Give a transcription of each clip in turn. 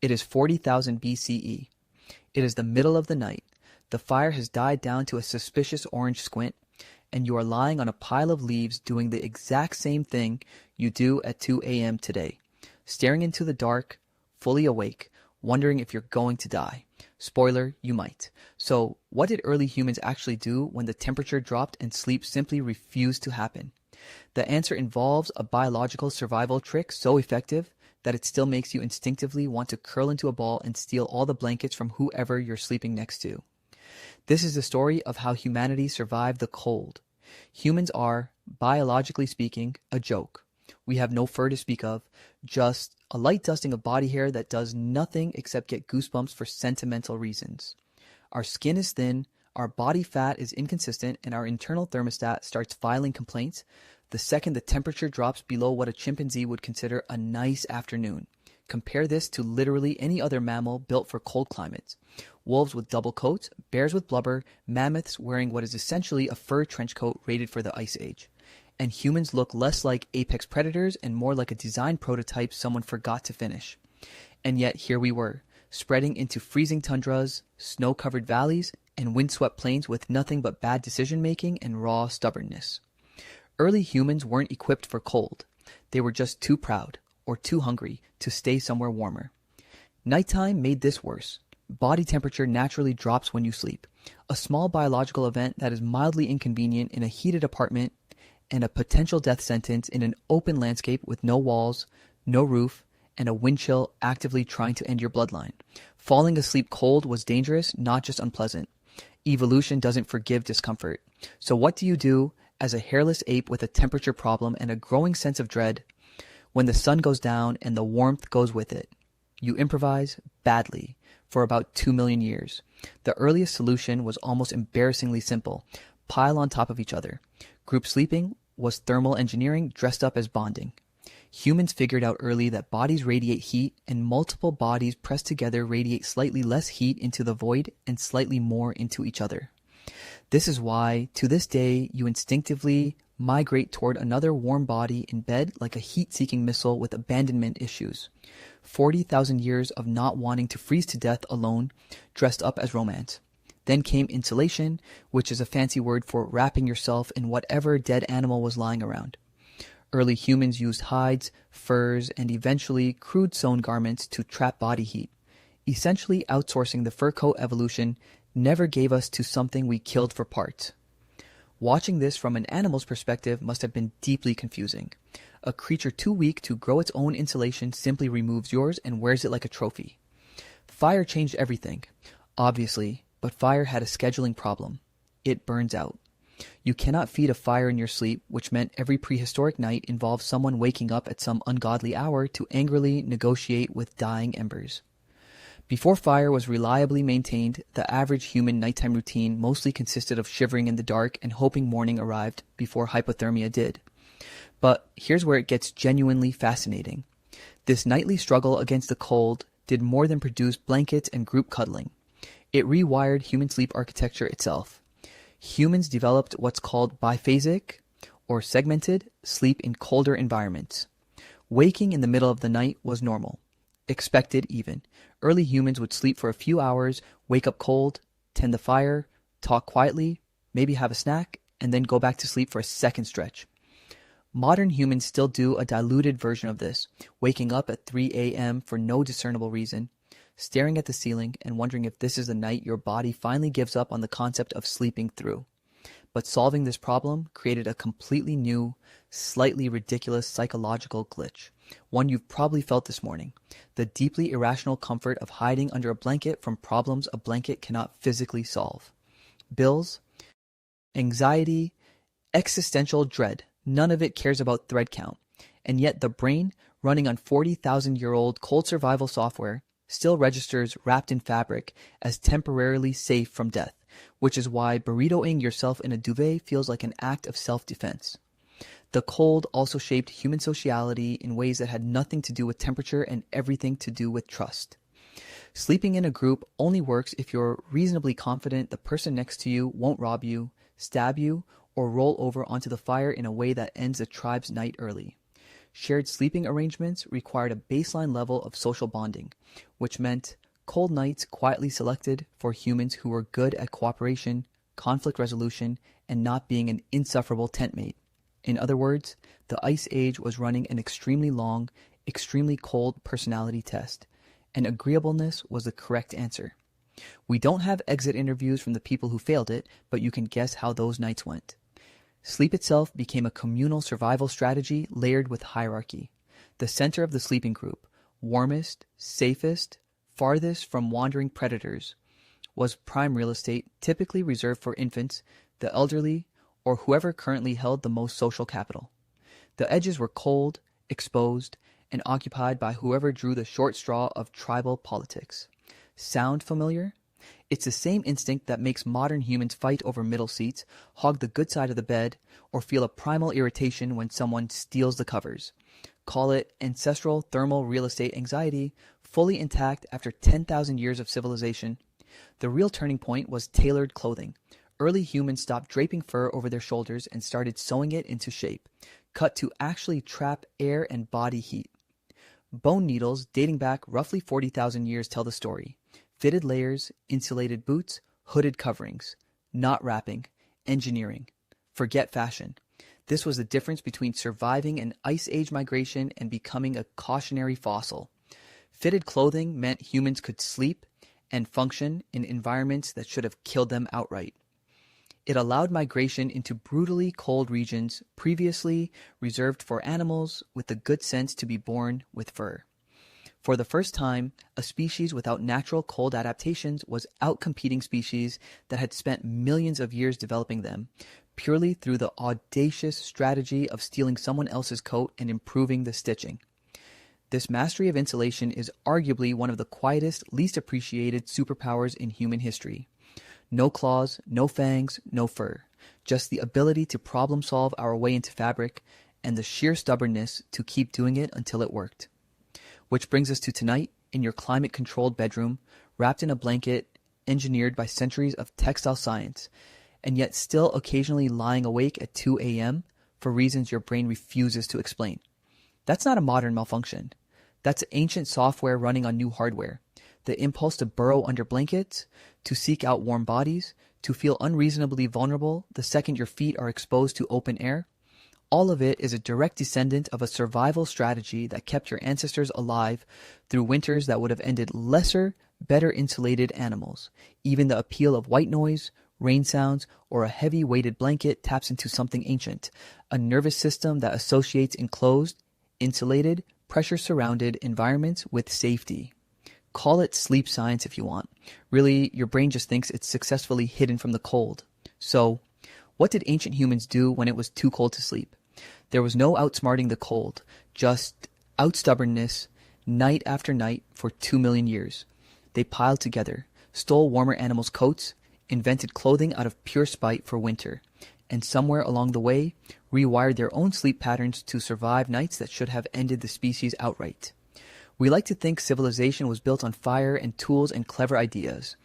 It is 40,000 BCE. It is the middle of the night. The fire has died down to a suspicious orange squint, and you are lying on a pile of leaves doing the exact same thing you do at 2 a.m. today, staring into the dark, fully awake, wondering if you're going to die. Spoiler, you might. So, what did early humans actually do when the temperature dropped and sleep simply refused to happen? The answer involves a biological survival trick so effective that it still makes you instinctively want to curl into a ball and steal all the blankets from whoever you're sleeping next to. This is the story of how humanity survived the cold. Humans are, biologically speaking, a joke. We have no fur to speak of, just a light dusting of body hair that does nothing except get goosebumps for sentimental reasons. Our skin is thin, our body fat is inconsistent, and our internal thermostat starts filing complaints the second the temperature drops below what a chimpanzee would consider a nice afternoon. Compare this to literally any other mammal built for cold climates. Wolves with double coats, bears with blubber, mammoths wearing what is essentially a fur trench coat rated for the Ice Age. And humans look less like apex predators and more like a design prototype someone forgot to finish. And yet here we were, spreading into freezing tundras, snow-covered valleys, and windswept plains with nothing but bad decision-making and raw stubbornness. Early humans weren't equipped for cold. They were just too proud, or too hungry, to stay somewhere warmer. Nighttime made this worse. Body temperature naturally drops when you sleep, a small biological event that is mildly inconvenient in a heated apartment and a potential death sentence in an open landscape with no walls, no roof, and a wind chill actively trying to end your bloodline. Falling asleep cold was dangerous, not just unpleasant. Evolution doesn't forgive discomfort. So what do you do as a hairless ape with a temperature problem and a growing sense of dread when the sun goes down and the warmth goes with it? You improvise badly for about 2 million years. The earliest solution was almost embarrassingly simple. Pile on top of each other. Group sleeping was thermal engineering dressed up as bonding. Humans figured out early that bodies radiate heat, and multiple bodies pressed together radiate slightly less heat into the void and slightly more into each other. This is why, to this day, you instinctively migrate toward another warm body in bed like a heat-seeking missile with abandonment issues. 40,000 years of not wanting to freeze to death alone, dressed up as romance. Then came insulation, which is a fancy word for wrapping yourself in whatever dead animal was lying around. Early humans used hides, furs, and eventually crude sewn garments to trap body heat. Essentially outsourcing the fur coat evolution never gave us to something we killed for parts. Watching this from an animal's perspective must have been deeply confusing. A creature too weak to grow its own insulation simply removes yours and wears it like a trophy. Fire changed everything, obviously, but fire had a scheduling problem. It burns out. You cannot feed a fire in your sleep, which meant every prehistoric night involved someone waking up at some ungodly hour to angrily negotiate with dying embers. Before fire was reliably maintained, the average human nighttime routine mostly consisted of shivering in the dark and hoping morning arrived before hypothermia did. But here's where it gets genuinely fascinating. This nightly struggle against the cold did more than produce blankets and group cuddling. It rewired human sleep architecture itself. Humans developed what's called biphasic, or segmented, sleep in colder environments. Waking in the middle of the night was normal. Expected even. Early humans would sleep for a few hours, wake up cold, tend the fire, talk quietly, maybe have a snack, and then go back to sleep for a second stretch. Modern humans still do a diluted version of this, waking up at 3 a.m. for no discernible reason, staring at the ceiling and wondering if this is the night your body finally gives up on the concept of sleeping through. But solving this problem created a completely new, slightly ridiculous psychological glitch. One you've probably felt this morning. The deeply irrational comfort of hiding under a blanket from problems a blanket cannot physically solve. Bills, anxiety, existential dread. None of it cares about thread count. And yet the brain, running on 40,000-year-old cold survival software, still registers wrapped in fabric as temporarily safe from death, which is why burritoing yourself in a duvet feels like an act of self-defense. The cold also shaped human sociality in ways that had nothing to do with temperature and everything to do with trust. Sleeping in a group only works if you're reasonably confident the person next to you won't rob you, stab you, or roll over onto the fire in a way that ends the tribe's night early. shared sleeping arrangements required a baseline level of social bonding, which meant cold nights quietly selected for humans who were good at cooperation, conflict resolution, and not being an insufferable tent mate. In other words, the Ice Age was running an extremely long, extremely cold personality test, and agreeableness was the correct answer. We don't have exit interviews from the people who failed it, but you can guess how those nights went. Sleep itself became a communal survival strategy layered with hierarchy. The center of the sleeping group, warmest, safest, farthest from wandering predators, was prime real estate typically reserved for infants, the elderly, or whoever currently held the most social capital. The edges were cold, exposed, and occupied by whoever drew the short straw of tribal politics. Sound familiar? It's the same instinct that makes modern humans fight over middle seats, hog the good side of the bed, or feel a primal irritation when someone steals the covers. Call it ancestral thermal real estate anxiety, fully intact after 10,000 years of civilization. The real turning point was tailored clothing. Early humans stopped draping fur over their shoulders and started sewing it into shape, cut to actually trap air and body heat. Bone needles dating back roughly 40,000 years tell the story. Fitted layers, insulated boots, hooded coverings. Not wrapping. Engineering. Forget fashion. This was the difference between surviving an ice age migration and becoming a cautionary fossil. Fitted clothing meant humans could sleep and function in environments that should have killed them outright. It allowed migration into brutally cold regions previously reserved for animals with the good sense to be born with fur. For the first time, a species without natural cold adaptations was outcompeting species that had spent millions of years developing them, purely through the audacious strategy of stealing someone else's coat and improving the stitching. This mastery of insulation is arguably one of the quietest, least appreciated superpowers in human history. No claws, no fangs, no fur. Just the ability to problem solve our way into fabric and the sheer stubbornness to keep doing it until it worked. Which brings us to tonight in your climate-controlled bedroom, wrapped in a blanket engineered by centuries of textile science, and yet still occasionally lying awake at 2 a.m. for reasons your brain refuses to explain. That's not a modern malfunction. That's ancient software running on new hardware. The impulse to burrow under blankets, to seek out warm bodies, to feel unreasonably vulnerable the second your feet are exposed to open air. All of it is a direct descendant of a survival strategy that kept your ancestors alive through winters that would have ended lesser, better insulated animals. Even the appeal of white noise, rain sounds, or a heavy weighted blanket taps into something ancient, a nervous system that associates enclosed, insulated, pressure-surrounded environments with safety. Call it sleep science if you want. Really, your brain just thinks it's successfully hidden from the cold. So, what did ancient humans do when it was too cold to sleep? There was no outsmarting the cold, just outstubbornness, night after night for 2 million years. They piled together, stole warmer animals' coats, invented clothing out of pure spite for winter, and somewhere along the way, rewired their own sleep patterns to survive nights that should have ended the species outright. We like to think civilization was built on fire and tools and clever ideas.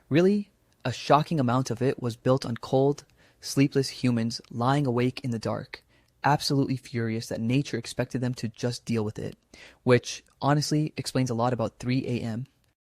Really, a shocking amount of it was built on cold, sleepless humans lying awake in the dark, absolutely furious that nature expected them to just deal with it, which honestly explains a lot about 3 a.m.